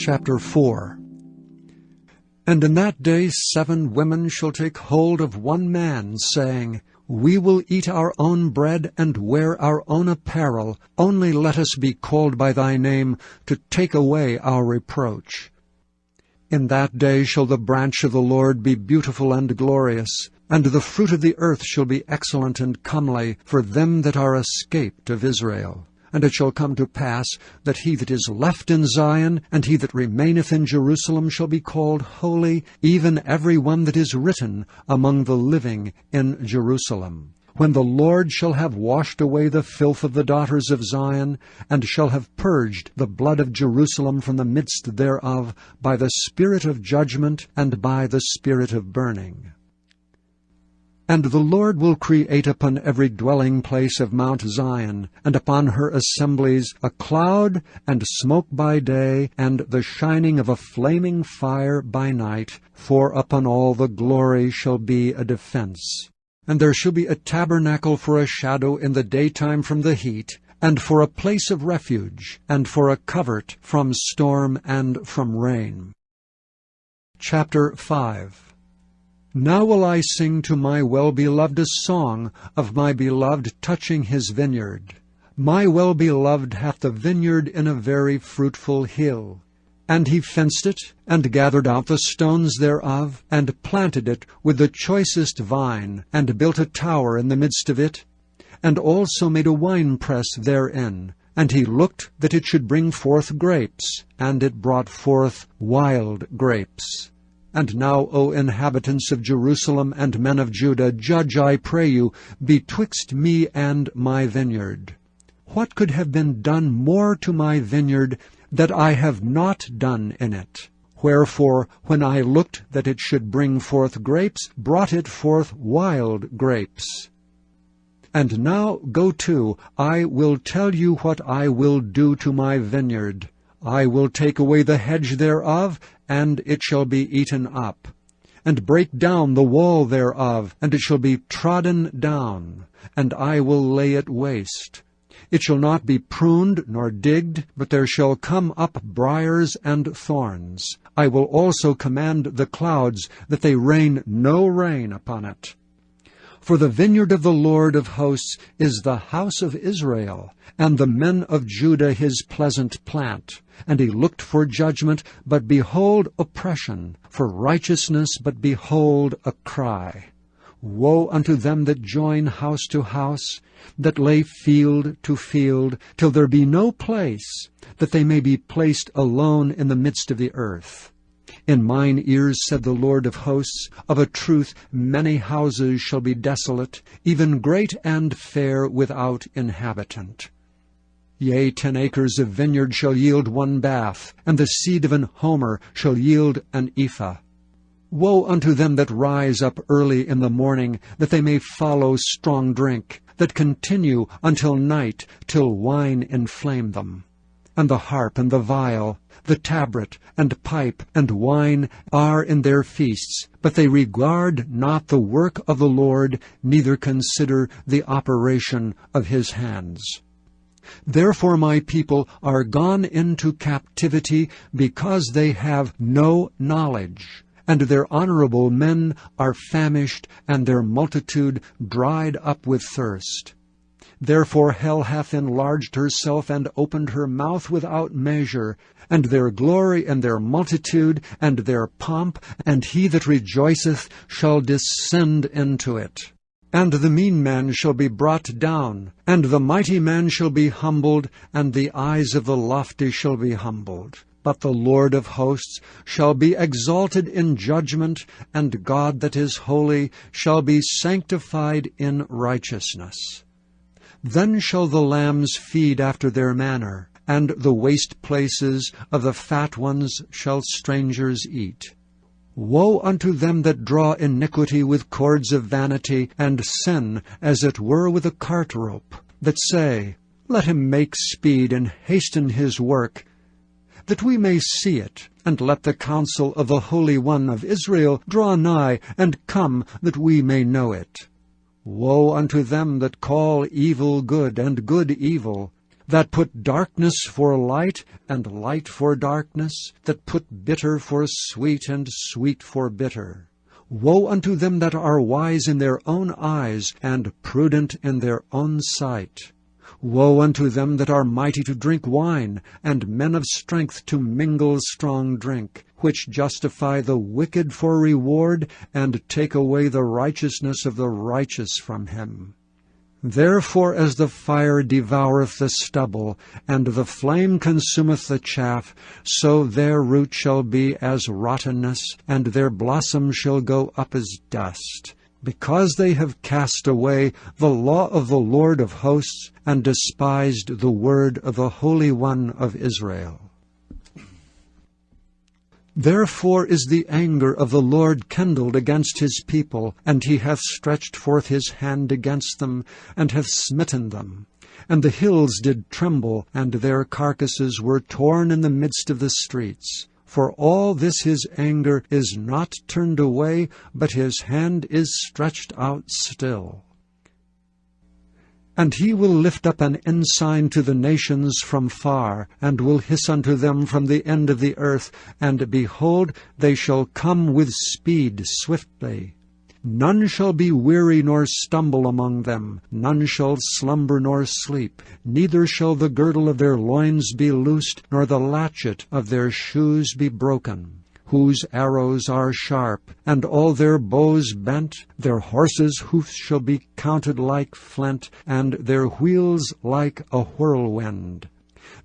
Chapter 4. And in that day 7 women shall take hold of one man, saying, We will eat our own bread and wear our own apparel, only let us be called by thy name, to take away our reproach. In that day shall the branch of the Lord be beautiful and glorious, and the fruit of the earth shall be excellent and comely for them that are escaped of Israel. And it shall come to pass that he that is left in Zion, and he that remaineth in Jerusalem, shall be called holy, even every one that is written among the living in Jerusalem. When the Lord shall have washed away the filth of the daughters of Zion, and shall have purged the blood of Jerusalem from the midst thereof, by the spirit of judgment and by the spirit of burning. And the Lord will create upon every dwelling place of Mount Zion, and upon her assemblies, a cloud and smoke by day, and the shining of a flaming fire by night, for upon all the glory shall be a defense. And there shall be a tabernacle for a shadow in the daytime from the heat, and for a place of refuge, and for a covert from storm and from rain. Chapter 5. Now will I sing to my well-beloved a song of my beloved touching his vineyard. My well-beloved hath a vineyard in a very fruitful hill. And he fenced it, and gathered out the stones thereof, and planted it with the choicest vine, and built a tower in the midst of it, and also made a winepress therein. And he looked that it should bring forth grapes, and it brought forth wild grapes. And now, O inhabitants of Jerusalem and men of Judah, judge, I pray you, betwixt me and my vineyard. What could have been done more to my vineyard that I have not done in it? Wherefore, when I looked that it should bring forth grapes, brought it forth wild grapes. And now go to, I will tell you what I will do to my vineyard. I will take away the hedge thereof, and it shall be eaten up, and break down the wall thereof, and it shall be trodden down, and I will lay it waste. It shall not be pruned nor digged, but there shall come up briars and thorns. I will also command the clouds that they rain no rain upon it. For the vineyard of the Lord of hosts is the house of Israel, and the men of Judah his pleasant plant. And he looked for judgment, but behold oppression, for righteousness, but behold a cry. Woe unto them that join house to house, that lay field to field, till there be no place, that they may be placed alone in the midst of the earth. In mine ears, said the Lord of hosts, of a truth many houses shall be desolate, even great and fair without inhabitant. Yea, 10 acres of vineyard shall yield 1 bath, and the seed of an homer shall yield an ephah. Woe unto them that rise up early in the morning, that they may follow strong drink, that continue until night, till wine inflame them. And the harp and the viol, the tabret and pipe and wine are in their feasts, but they regard not the work of the Lord, neither consider the operation of his hands. Therefore my people are gone into captivity, because they have no knowledge, and their honorable men are famished, and their multitude dried up with thirst. Therefore hell hath enlarged herself, and opened her mouth without measure, and their glory and their multitude and their pomp, and he that rejoiceth shall descend into it. And the mean man shall be brought down, and the mighty man shall be humbled, and the eyes of the lofty shall be humbled. But the Lord of hosts shall be exalted in judgment, and God that is holy shall be sanctified in righteousness. Then shall the lambs feed after their manner, and the waste places of the fat ones shall strangers eat. Woe unto them that draw iniquity with cords of vanity, and sin as it were with a cart rope, that say, Let him make speed and hasten his work, that we may see it, and let the counsel of the Holy One of Israel draw nigh, and come, that we may know it. Woe unto them that call evil good, and good evil, that put darkness for light, and light for darkness, that put bitter for sweet, and sweet for bitter. Woe unto them that are wise in their own eyes, and prudent in their own sight. Woe unto them that are mighty to drink wine, and men of strength to mingle strong drink, which justify the wicked for reward, and take away the righteousness of the righteous from him. Therefore as the fire devoureth the stubble, and the flame consumeth the chaff, so their root shall be as rottenness, and their blossom shall go up as dust. Because they have cast away the law of the Lord of hosts, and despised the word of the Holy One of Israel. Therefore is the anger of the Lord kindled against his people, and he hath stretched forth his hand against them, and hath smitten them. And the hills did tremble, and their carcasses were torn in the midst of the streets. For all this his anger is not turned away, but his hand is stretched out still. And he will lift up an ensign to the nations from far, and will hiss unto them from the end of the earth, and behold, they shall come with speed swiftly. None shall be weary nor stumble among them, none shall slumber nor sleep, neither shall the girdle of their loins be loosed, nor the latchet of their shoes be broken. Whose arrows are sharp, and all their bows bent. Their horses' hoofs shall be counted like flint, and their wheels like a whirlwind.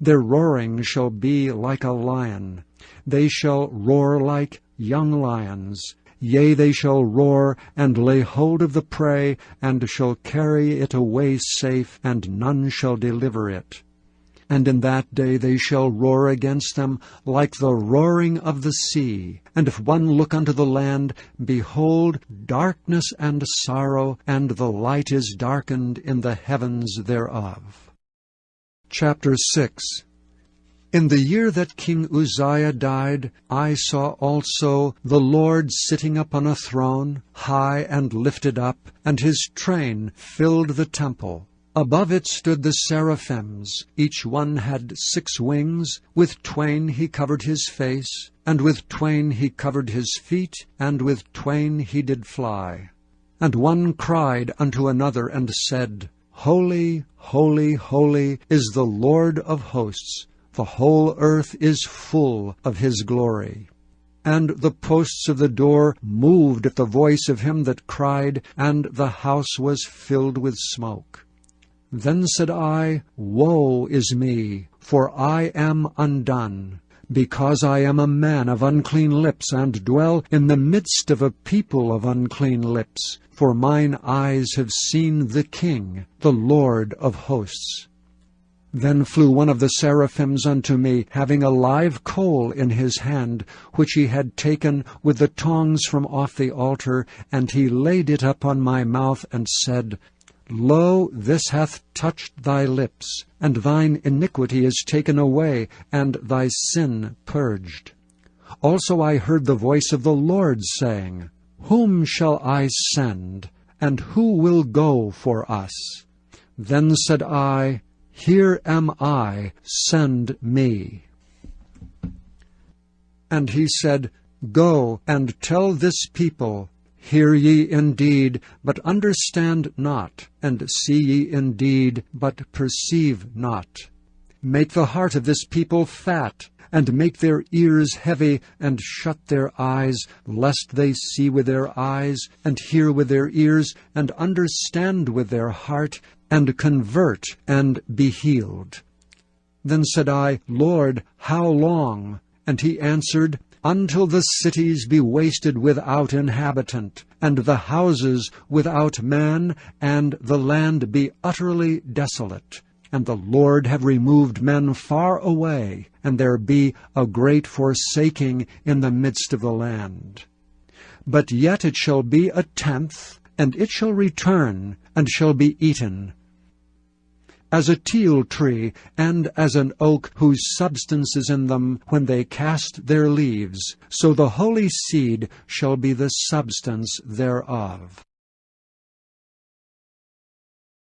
Their roaring shall be like a lion. They shall roar like young lions. Yea, they shall roar, and lay hold of the prey, and shall carry it away safe, and none shall deliver it. And in that day they shall roar against them like the roaring of the sea. And if one look unto the land, behold, darkness and sorrow, and the light is darkened in the heavens thereof. Chapter 6. In the year that King Uzziah died, I saw also the Lord sitting upon a throne, high and lifted up, and his train filled the temple. Above it stood the seraphims. Each one had 6 wings. With twain he covered his face, and with twain he covered his feet, and with twain he did fly. And one cried unto another, and said, Holy, holy, holy is the Lord of hosts. The whole earth is full of his glory. And the posts of the door moved at the voice of him that cried, and the house was filled with smoke. Then said I, Woe is me, for I am undone, because I am a man of unclean lips, and dwell in the midst of a people of unclean lips. For mine eyes have seen the King, the Lord of hosts. Then flew one of the seraphims unto me, having a live coal in his hand, which he had taken with the tongs from off the altar, and he laid it upon my mouth, and said, Lo, this hath touched thy lips, and thine iniquity is taken away, and thy sin purged. Also I heard the voice of the Lord saying, Whom shall I send, and who will go for us? Then said I, Here am I, send me. And he said, Go and tell this people, Hear ye indeed, but understand not, and see ye indeed, but perceive not. Make the heart of this people fat, and make their ears heavy, and shut their eyes, lest they see with their eyes, and hear with their ears, and understand with their heart, and convert, and be healed. Then said I, Lord, how long? And he answered, Until the cities be wasted without inhabitant, and the houses without man, and the land be utterly desolate, and the Lord have removed men far away, and there be a great forsaking in the midst of the land. But yet it shall be 1/10, and it shall return, and shall be eaten. As a teil tree, and as an oak whose substance is in them when they cast their leaves, so the holy seed shall be the substance thereof.